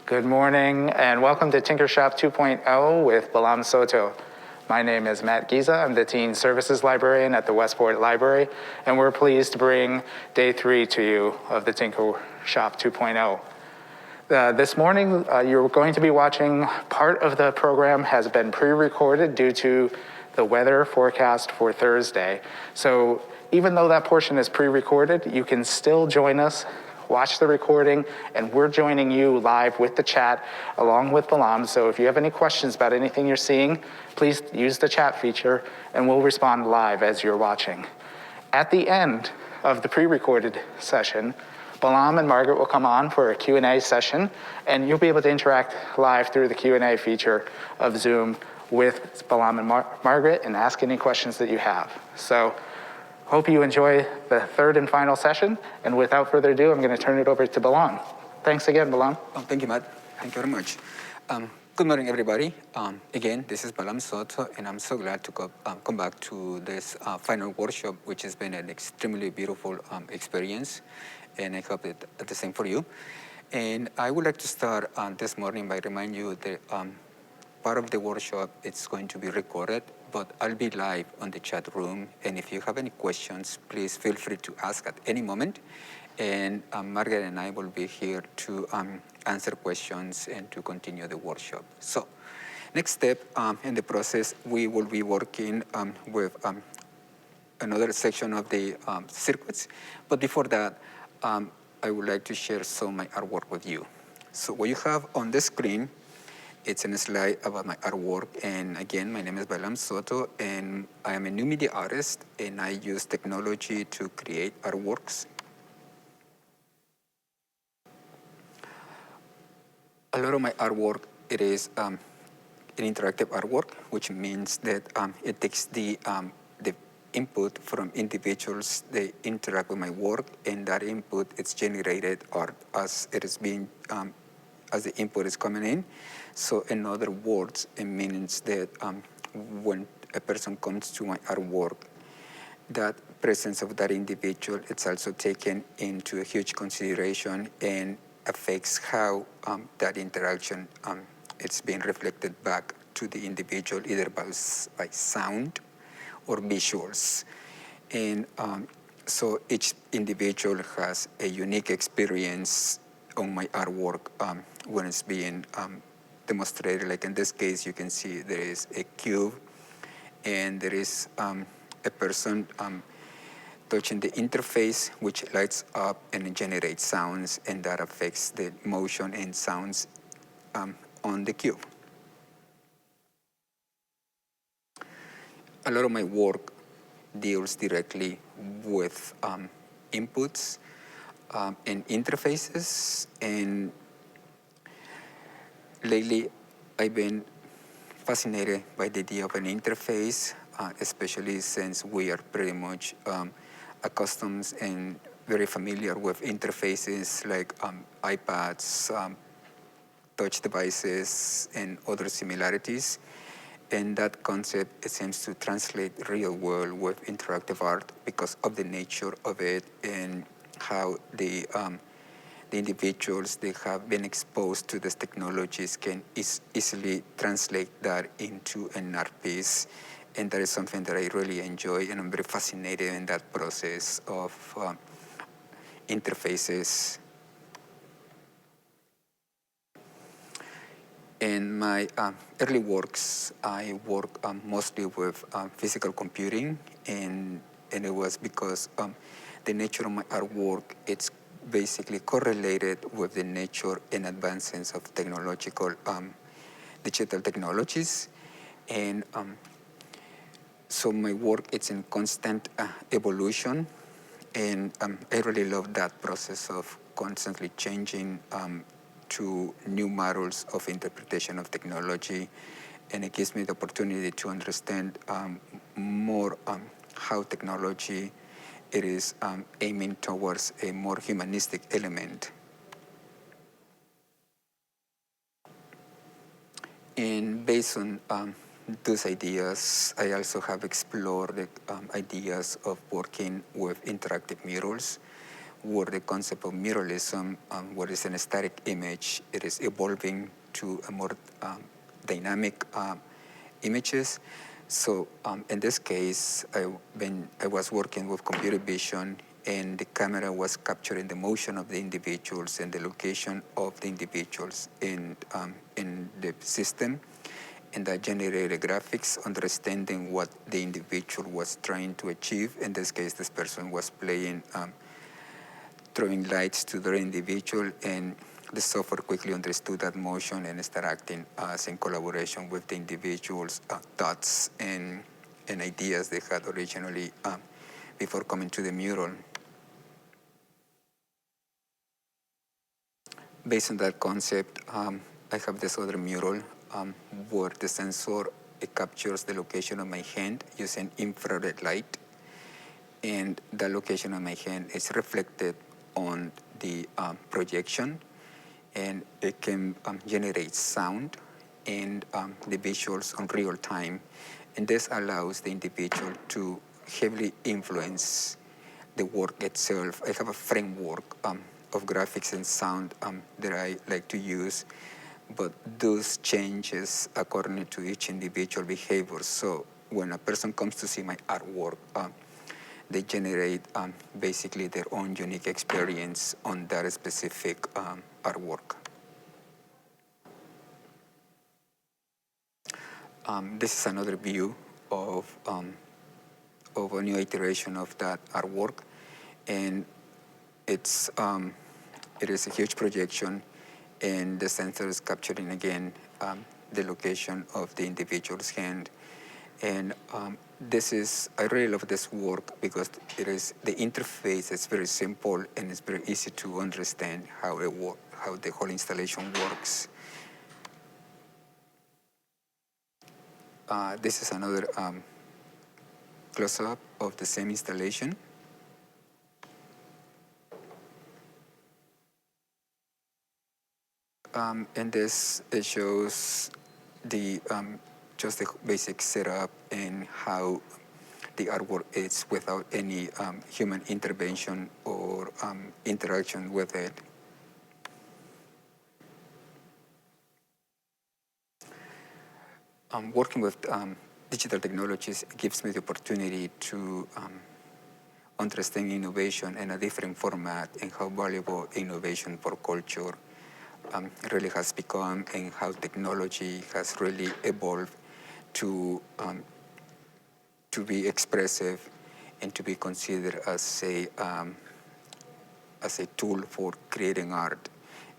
Good morning and welcome to TinkerShop 2.0 with Balam Soto. My name is Matt Giza. I'm the Teen Services Librarian at the Westport Library, and we're pleased to bring day 3 to you of the TinkerShop 2.0. This morning, you're going to be watching part of the program has been pre-recorded due to the weather forecast for Thursday. So even though that portion is pre-recorded, you can still join us, watch the recording, and we're joining you live with the chat along with Balam. So if you have any questions about anything you're seeing, please use the chat feature and we'll respond live as you're watching. At the end of the pre-recorded session, Balam and Margaret will come on for a Q&A session, and you'll be able to interact live through the Q&A feature of Zoom with Balam and Margaret and ask any questions that you have. So hope you enjoy the third and final session, and without further ado, I'm going to turn it over to Balam. Thanks again, Balam. Oh, thank you, Matt. Thank you very much. Good morning, everybody. Again, this is Balam Soto, and I'm so glad to come back to this final workshop, which has been an extremely beautiful experience, and I hope it's the same for you. And I would like to start this morning by reminding you that part of the workshop is going to be recorded, but I'll be live on the chat room. And if you have any questions, please feel free to ask at any moment. And Margaret and I will be here to answer questions and to continue the workshop. So next step in the process, we will be working with another section of the circuits. But before that, I would like to share some of my artwork with you. So what you have on the screen, it's a slide about my artwork. And again, my name is Balam Soto, and I am a new media artist, and I use technology to create artworks. A lot of my artwork, it is an interactive artwork, which means that it takes the input from individuals. They interact with my work, and that input is generated art as it is being as the input is coming in. So in other words, it means that when a person comes to my artwork, that presence of that individual, it's also taken into a huge consideration and affects how that interaction it's being reflected back to the individual, either by sound or visuals. And so each individual has a unique experience on my artwork when it's being demonstrated. Like in this case, you can see there is a cube, and there is a person touching the interface, which lights up and generates sounds, and that affects the motion and sounds on the cube. A lot of my work deals directly with inputs and interfaces, and lately I've been fascinated by the idea of an interface, especially since we are pretty much accustomed and very familiar with interfaces like iPads, touch devices, and other similarities. And that concept, it seems to translate real world with interactive art because of the nature of it and how the individuals that have been exposed to these technologies can easily translate that into an art piece. And that is something that I really enjoy, and I'm very fascinated in that process of interfaces. In my early works, I work mostly with physical computing, and it was because the nature of my artwork, it's basically correlated with the nature and advances of technological, digital technologies. And so my work, it's in constant evolution, and I really love that process of constantly changing to new models of interpretation of technology, and it gives me the opportunity to understand more how technology it is aiming towards a more humanistic element. And based on those ideas, I also have explored the ideas of working with interactive murals, where the concept of muralism, what is an static image, it is evolving to a more dynamic images. So in this case, when I was working with computer vision, and the camera was capturing the motion of the individuals and the location of the individuals in the system, and that generated graphics understanding what the individual was trying to achieve. In this case, this person was playing, throwing lights to the individual, and the software quickly understood that motion and started acting as in collaboration with the individual's thoughts and ideas they had originally before coming to the mural. Based on that concept, I have this other mural where the sensor, it captures the location of my hand using infrared light, and the location of my hand is reflected on the projection, and it can generate sound and the visuals on real time, and this allows the individual to heavily influence the work itself. I have a framework of graphics and sound that I like to use, but those changes according to each individual behavior. So when a person comes to see my artwork, they generate basically their own unique experience on that specific artwork. This is another view of a new iteration of that artwork, and it is a huge projection, and the sensor is capturing again the location of the individual's hand. And I really love this work because the interface is very simple and it's very easy to understand how the whole installation works. This is another close-up of the same installation. And this, it shows just the basic setup and how the artwork is without any human intervention or interaction with it. Working with digital technologies gives me the opportunity to understand innovation in a different format and how valuable innovation for culture really has become, and how technology has really evolved to be expressive and to be considered as a tool for creating art,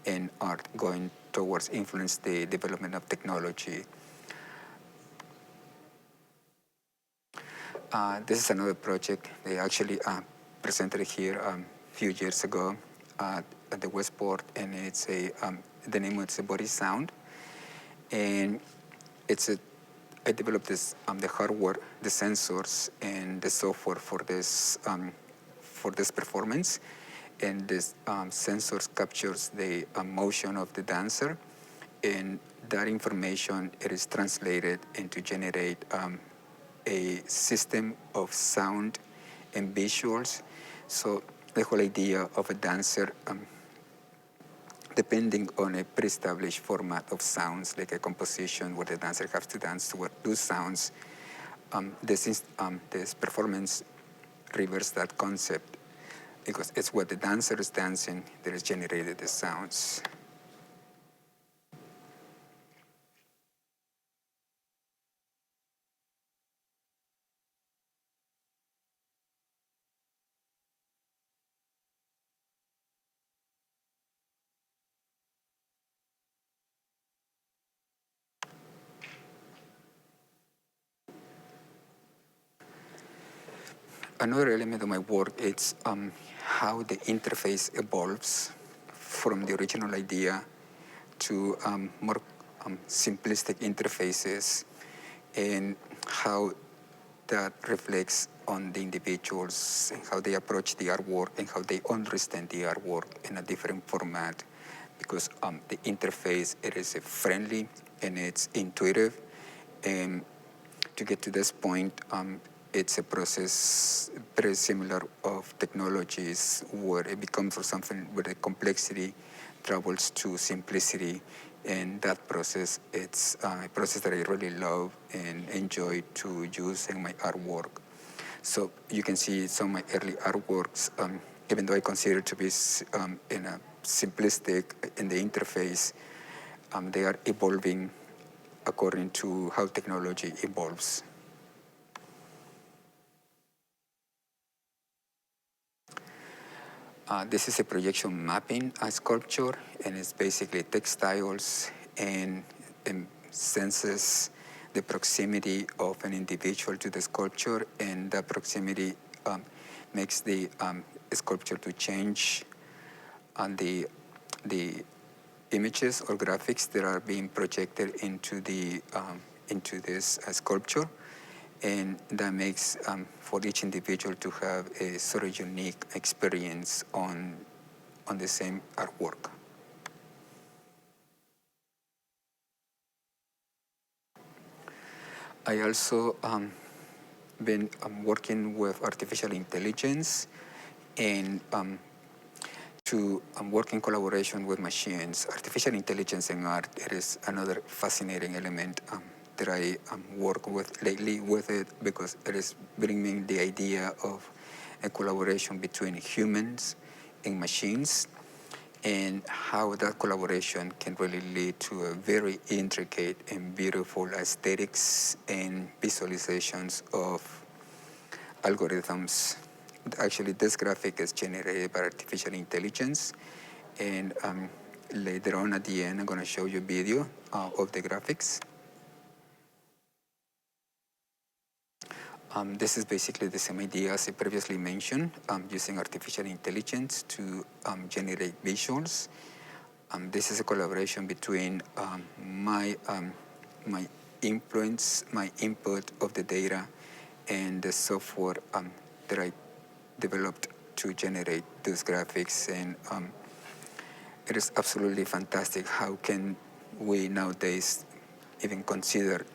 and art going towards influence the development of technology. This is another project they actually presented here a few years ago at the Westport, and it's the name is a Body Sound, and I developed this the hardware, the sensors, and the software for this performance, and this sensors captures the motion of the dancer, and that information it is translated into generate a system of sound and visuals. So the whole idea of a dancer, depending on a pre-established format of sounds, like a composition where the dancer has to dance to those sounds, this performance reverses that concept, because it's what the dancer is dancing that has generated the sounds. Another element of my work is how the interface evolves from the original idea to more simplistic interfaces, and how that reflects on the individuals and how they approach the artwork and how they understand the artwork in a different format, because the interface, it is friendly and it's intuitive. And to get to this point, it's a process very similar of technologies where it becomes for something where the complexity travels to simplicity. And that process, it's a process that I really love and enjoy to use in my artwork. So you can see some of my early artworks, even though I consider to be in a simplistic in the interface, they are evolving according to how technology evolves. This is a projection mapping sculpture, and it's basically textiles and senses the proximity of an individual to the sculpture, and that proximity makes the sculpture to change on the images or graphics that are being projected into this sculpture, and that makes for each individual to have a sort of unique experience on the same artwork. I also been working with artificial intelligence and to work in collaboration with machines. Artificial intelligence in art, it is another fascinating element that I work with lately with it, because it is bringing the idea of a collaboration between humans and machines, and how that collaboration can really lead to a very intricate and beautiful aesthetics and visualizations of algorithms. Actually, this graphic is generated by artificial intelligence, and later on at the end, I'm going to show you a video of the graphics. This is basically the same idea as I previously mentioned, using artificial intelligence to generate visuals. This is a collaboration between my influence, my input of the data, and the software that I developed to generate those graphics. And it is absolutely fantastic. How can we nowadays even consider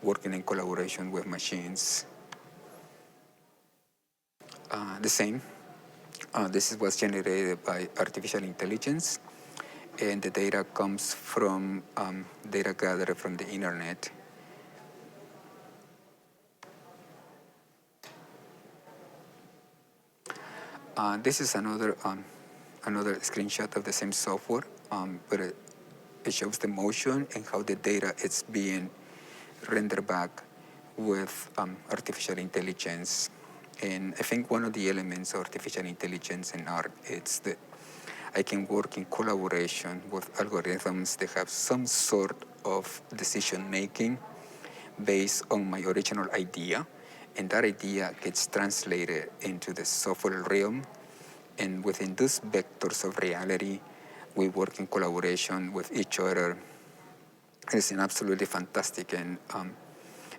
working in collaboration with machines? The same. This is what's generated by artificial intelligence, and the data comes from data gathered from the internet. This is another screenshot of the same software, but it shows the motion and how the data is being rendered back with artificial intelligence. And I think one of the elements of artificial intelligence in art is that I can work in collaboration with algorithms that have some sort of decision making based on my original idea, and that idea gets translated into the software realm. And within those vectors of reality, we work in collaboration with each other. It's an absolutely fantastic and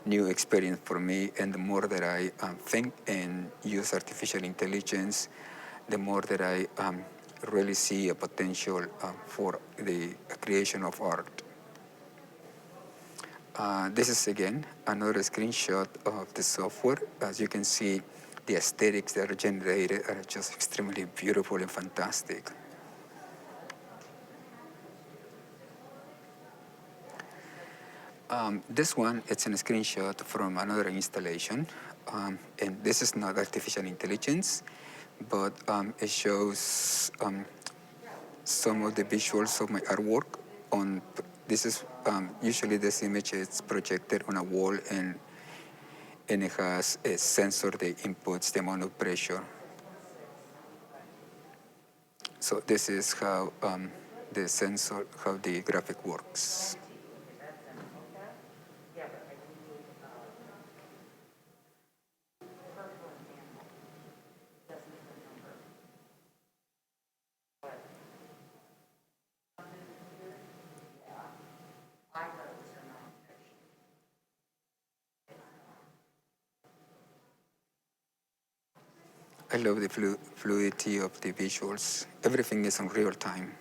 new experience for me. And the more that I think and use artificial intelligence, the more that I really see a potential for the creation of art. This is again another screenshot of the software. As you can see, the aesthetics that are generated are just extremely beautiful and fantastic. This one, it's a screenshot from another installation, and this is not artificial intelligence, but it shows some of the visuals of my artwork. This is usually this image is projected on a wall, and it has a sensor that inputs the amount of pressure. So this is how the sensor, how the graphic works. I love the fluidity of the visuals. Everything is in real time.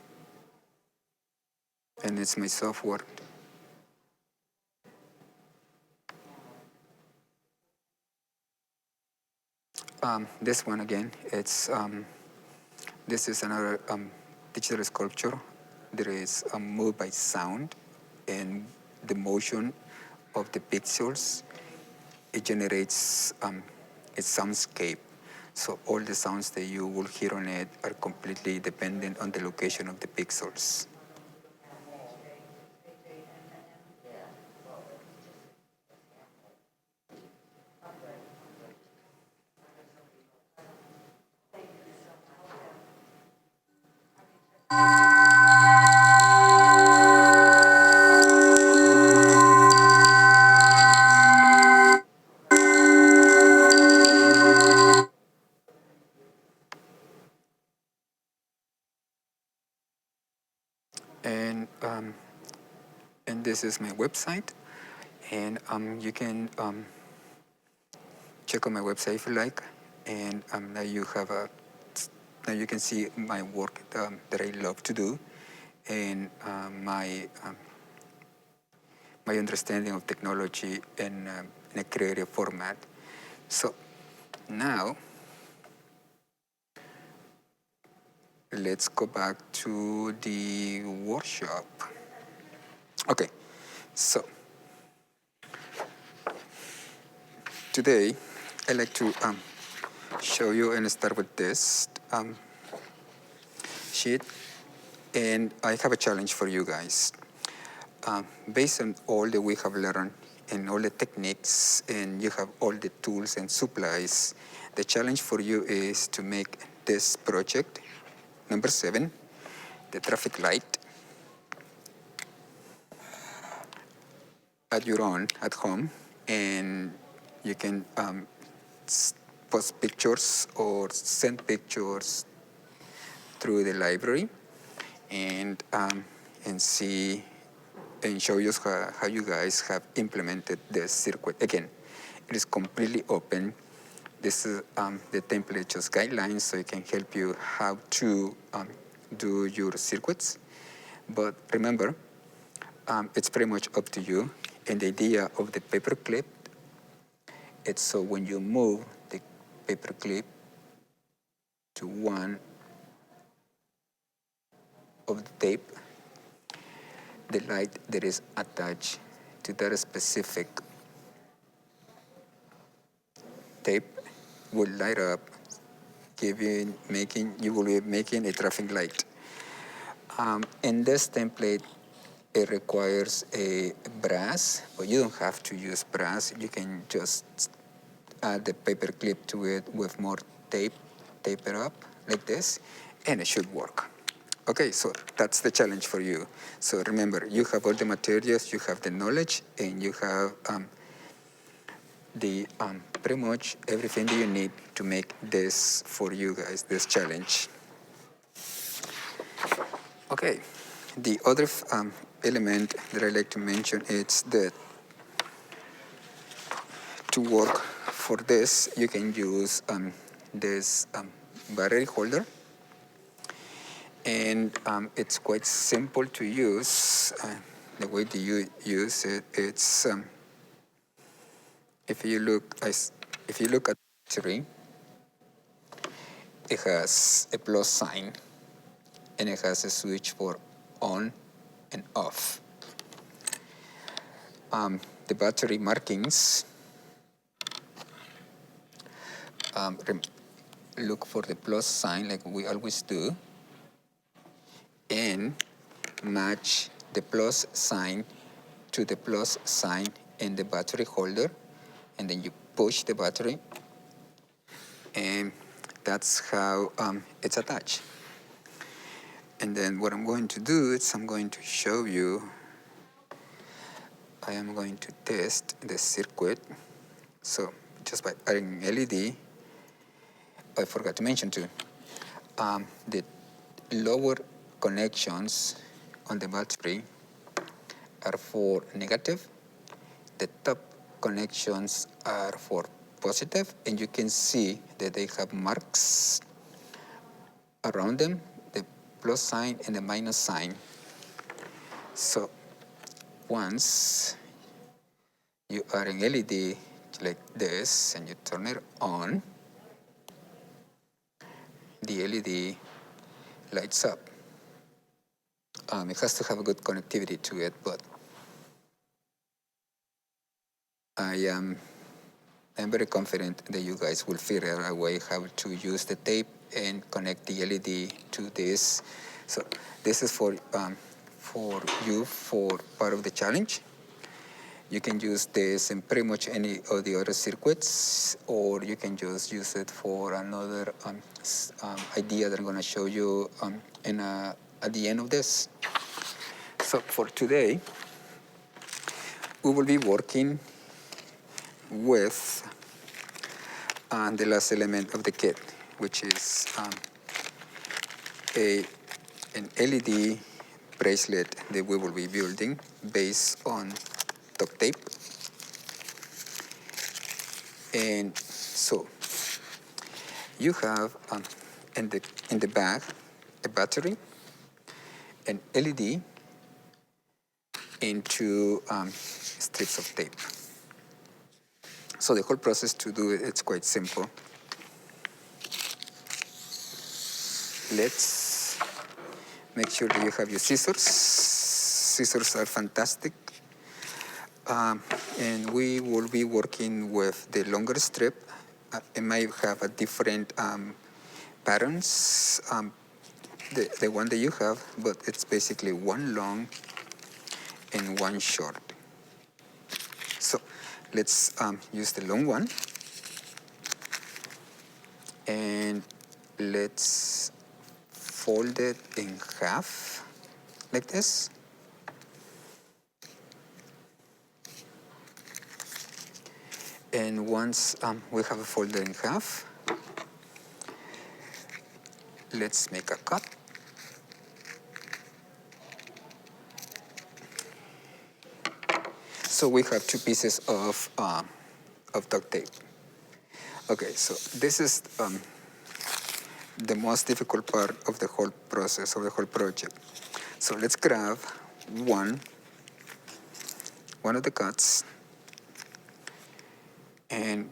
And it's my software. This one again, this is another digital sculpture. There is a move by sound and the motion of the pixels. It generates a soundscape. So all the sounds that you will hear on it are completely dependent on the location of the pixels. And and this is my website, and you can check out my website if you like, and now you have a now you can see my work that I love to do, and my understanding of technology in a creative format. So now let's go back to the workshop. Okay, so today I'd like to show you and start with this sheet, and I have a challenge for you guys. Based on all that we have learned and all the techniques, and you have all the tools and supplies, the challenge for you is to make this project, number 7, the traffic light, at your own, at home, and you can post pictures or send pictures through the library, and see and show you how you guys have implemented the circuit. Again, it is completely open. This is the template, just guidelines, so it can help you how to do your circuits. But remember, it's pretty much up to you. And the idea of the paperclip, it's so when you move the paperclip to one of the tape, the light that is attached to that specific tape will light up, you will be making a traffic light. In this template, it requires a brass, but you don't have to use brass. You can just add the paper clip to it with more tape it up like this, and it should work. Okay, so that's the challenge for you. So remember, you have all the materials, you have the knowledge, and you have the pretty much everything that you need to make this for you guys, this challenge. Okay, the other element that I like to mention is that to work for this, you can use this battery holder, and it's quite simple to use. The way that you use it, it's if you look at the battery, it has a plus sign, and it has a switch for on and off. The battery markings, look for the plus sign like we always do, and match the plus sign to the plus sign in the battery holder, and then you push the battery, and that's how it's attached. And then what I'm going to do is I'm going to show you, I am going to test the circuit. So just by adding LED, I forgot to mention too, the lower connections on the battery are for negative, the top connections are for positive, and you can see that they have marks around them, the plus sign and the minus sign. So once you are in LED like this and you turn it on, the LED lights up. It has to have a good connectivity to it, but I'm very confident that you guys will figure out a way how to use the tape and connect the LED to this. So this is for you for part of the challenge. You can use this in pretty much any of the other circuits, or you can just use it for another idea that I'm going to show you at the end of this. So for today, we will be working with the last element of the kit, which is an LED bracelet that we will be building based on duct tape. And so you have in the bag a battery, an LED, and two strips of tape. So the whole process to do it, it's quite simple. Let's make sure that you have your scissors. Scissors are fantastic. And we will be working with the longer strip. It might have a different patterns, the one that you have, but it's basically one long and one short. So let's use the long one, and let's fold it in half like this. And once we have it folded in half, let's make a cut. So we have two pieces of duct tape. Okay, so this is the most difficult part of the whole process, of the whole project. So let's grab one of the cuts, and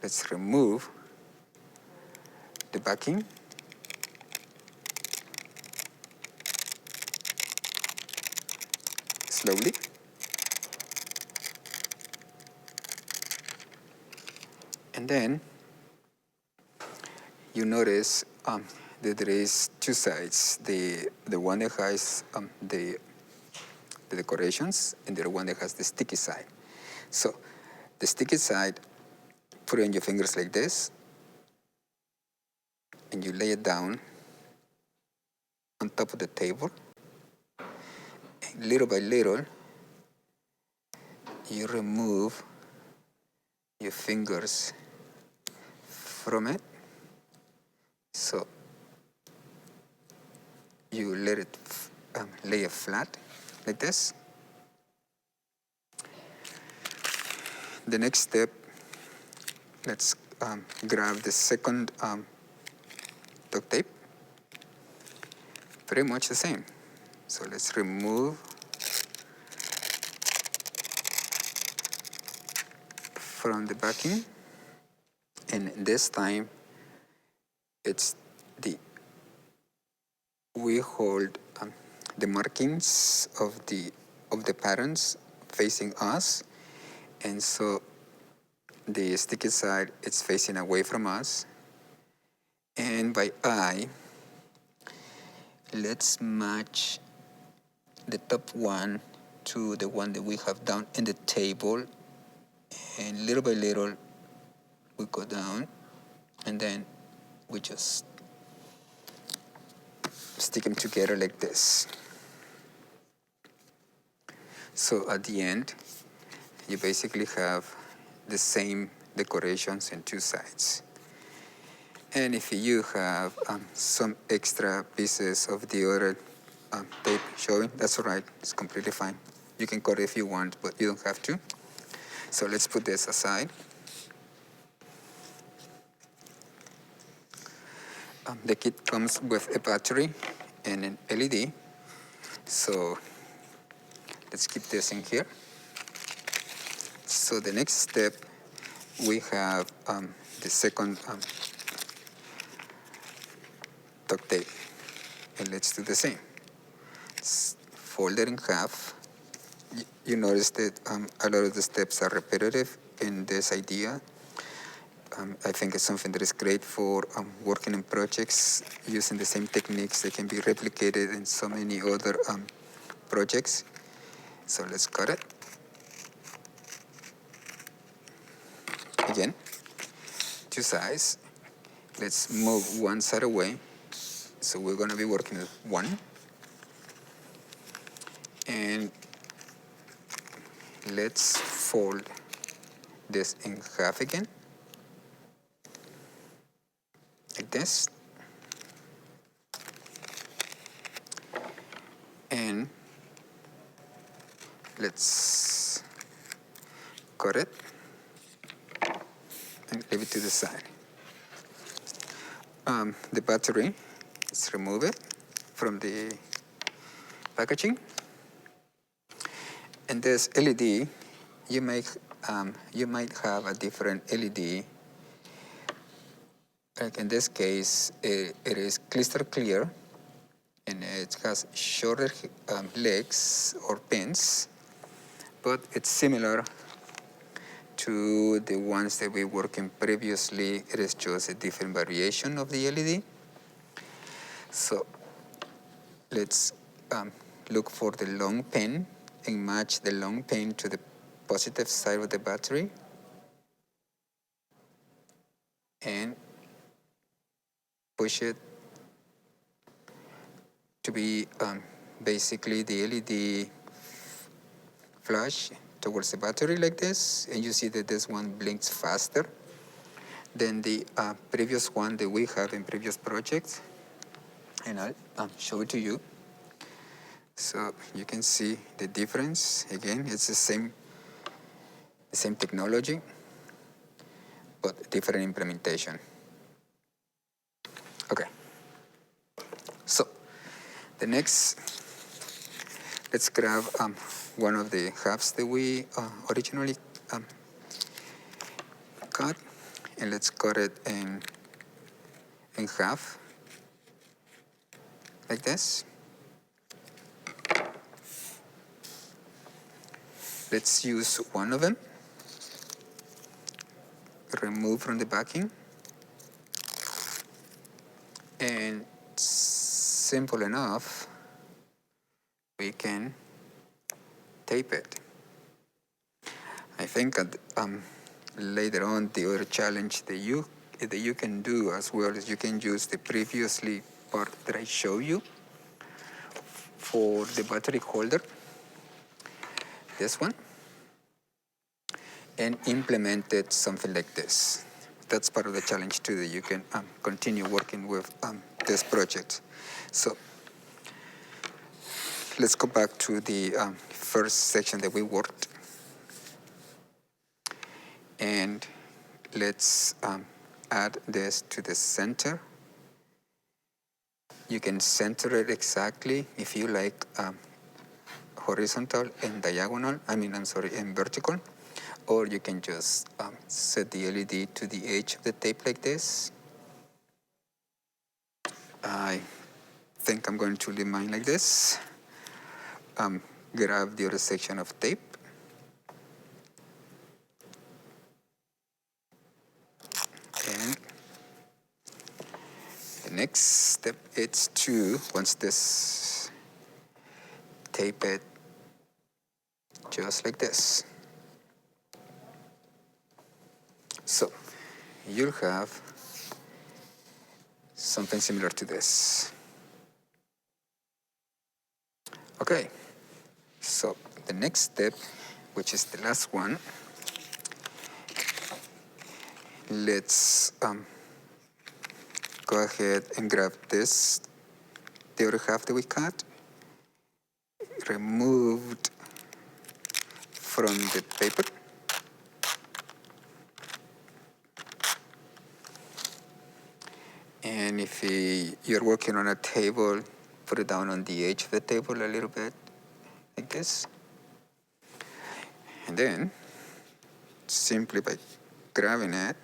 let's remove the backing. Slowly. And then you notice that there is two sides. The one that has the decorations, and the other one that has the sticky side. So the sticky side, put it on your fingers like this, and you lay it down on top of the table. And little by little, you remove your fingers from it. So you let it lay it flat like this. The next step, let's grab the second duct tape. Pretty much the same. So let's remove from the backing, and this time we hold the markings of the patterns facing us, and so the sticky side is facing away from us. And by eye, let's match the top one to the one that we have down in the table, and little by little we go down, and then we just stick them together like this. So at the end, you basically have the same decorations on two sides. And if you have some extra pieces of the other tape showing, that's all right, it's completely fine. You can cut it if you want, but you don't have to. So let's put this aside. The kit comes with a battery and an LED. So let's keep this in here. So the next step, we have the second duct tape. And let's do the same. Fold it in half. You notice that a lot of the steps are repetitive in this idea. I think it's something that is great for working in projects using the same techniques that can be replicated in so many other projects. So let's cut it. Again, two sides. Let's move one side away. So we're going to be working with one. And let's fold this in half again. Like this. And let's cut it and leave it to the side. The battery, let's remove it from the packaging. And this LED, you might have a different LED. Like in this case, it is crystal clear, and it has shorter legs or pins, but it's similar to the ones that we worked in previously. It is just a different variation of the LED. So let's look for the long pin and match the long pin to the positive side of the battery. And push it to be basically the LED flash towards the battery like this. And you see that this one blinks faster than the previous one that we have in previous projects. And I'll show it to you. So you can see the difference. Again, it's the same technology, but different implementation. Okay. So the next, let's grab one of the halves that we originally cut, and let's cut it in half, like this. Let's use one of them. Remove from the backing. And simple enough, we can tape it. I think later on, the other challenge that you can do as well is you can use the previously part that I showed you for the battery holder, this one, and implement it something like this. That's part of the challenge too, that you can continue working with this project. So let's go back to the first section that we worked. And let's add this to the center. You can center it exactly if you like horizontal and diagonal, and vertical. Or you can just set the LED to the edge of the tape like this. I think I'm going to leave mine like this. Grab the other section of tape. And the next step is to, once this, tape it just like this. So you'll have something similar to this. Okay, so the next step, which is the last one, let's go ahead and grab this, the other half that we cut, removed from the paper. And if you're working on a table, put it down on the edge of the table a little bit, like this. And then, simply by grabbing it,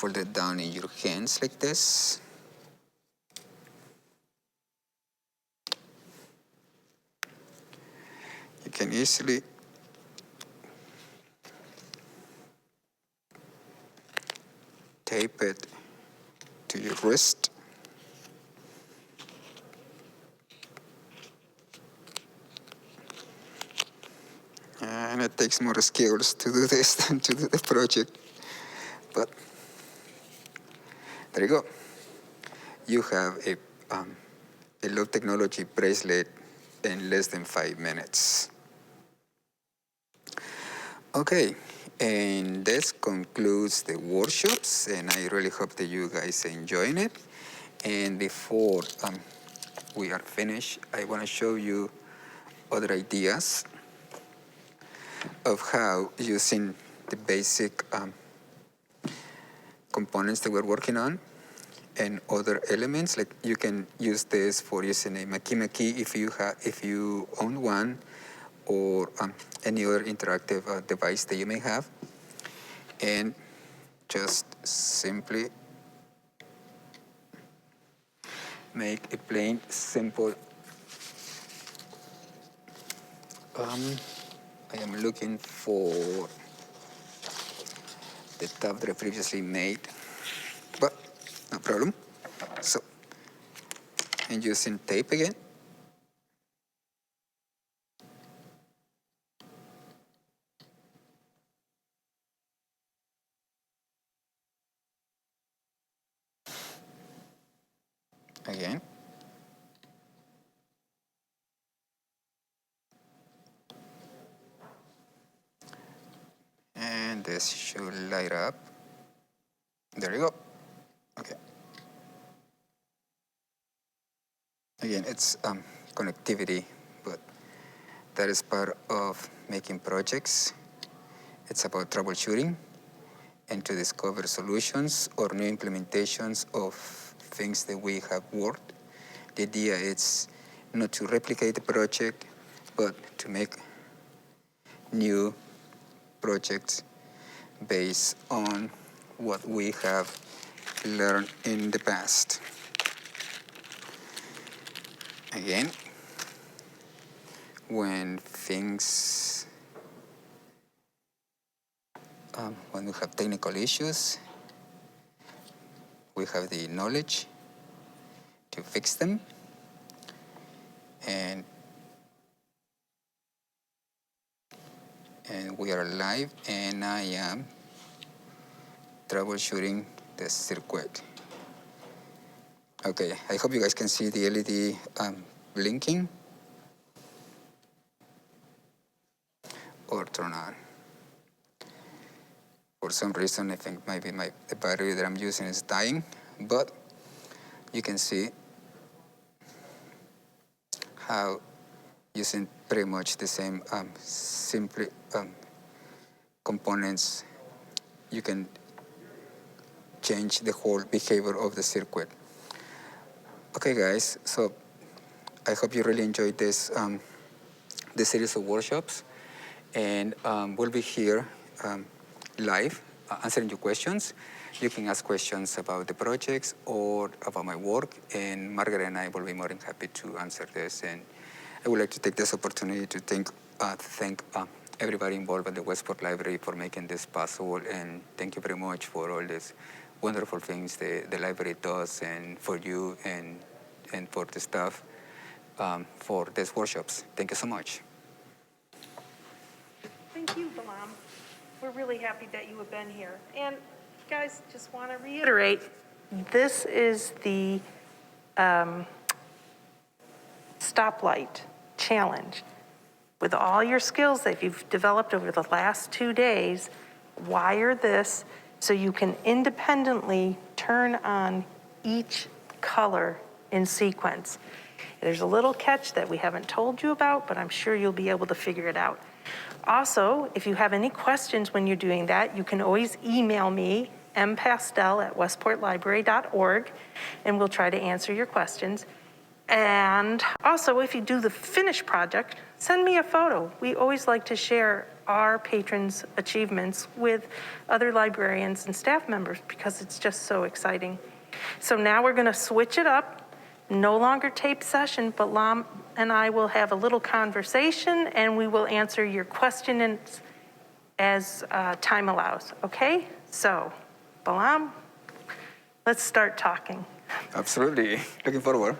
fold it down in your hands like this. You can easily tape it to your wrist. And it takes more skills to do this than to do the project. But there you go. You have a low technology bracelet in less than 5 minutes. Okay, and this concludes the workshops, and I really hope that you guys are enjoying it. And before we are finished, I want to show you other ideas of how using the basic components that we're working on and other elements, like you can use this for using a Makimaki if you own one, or any other interactive device that you may have, and just simply make a plain, simple. I am looking for the tab that I previously made, but no problem. So, and using tape again. Again. And this should light up. There you go. Okay. Again, it's connectivity, but that is part of making projects. It's about troubleshooting and to discover solutions or new implementations of things that we have worked. The idea is not to replicate the project, but to make new projects based on what we have learned in the past. Again, when we have technical issues, we have the knowledge to fix them, and we are live, and I am troubleshooting the circuit. Okay, I hope you guys can see the LED blinking or turn on. For some reason, I think maybe the battery that I'm using is dying, but you can see how using pretty much the same simple components, you can change the whole behavior of the circuit. Okay, guys, so I hope you really enjoyed this series of workshops, and we'll be here live answering your questions. You can ask questions about the projects or about my work, and Margaret and I will be more than happy to answer this. And I would like to take this opportunity to thank everybody involved at the Westport Library for making this possible, and thank you very much for all these wonderful things the library does, and for you and for the staff for these workshops. Thank you so much. Thank you, Balam. We're really happy that you have been here. And guys, just want to reiterate, this is the stoplight challenge. With all your skills that you've developed over the last 2 days, wire this so you can independently turn on each color in sequence. There's a little catch that we haven't told you about, but I'm sure you'll be able to figure it out. Also, if you have any questions when you're doing that, you can always email me, mpastel@westportlibrary.org, and we'll try to answer your questions. And also, if you do the finished project, send me a photo. We always like to share our patrons' achievements with other librarians and staff members because it's just so exciting. So now we're going to switch it up. No longer tape session, but Balam and I will have a little conversation and we will answer your questions as time allows, okay? So, Balam, let's start talking. Absolutely. Looking forward.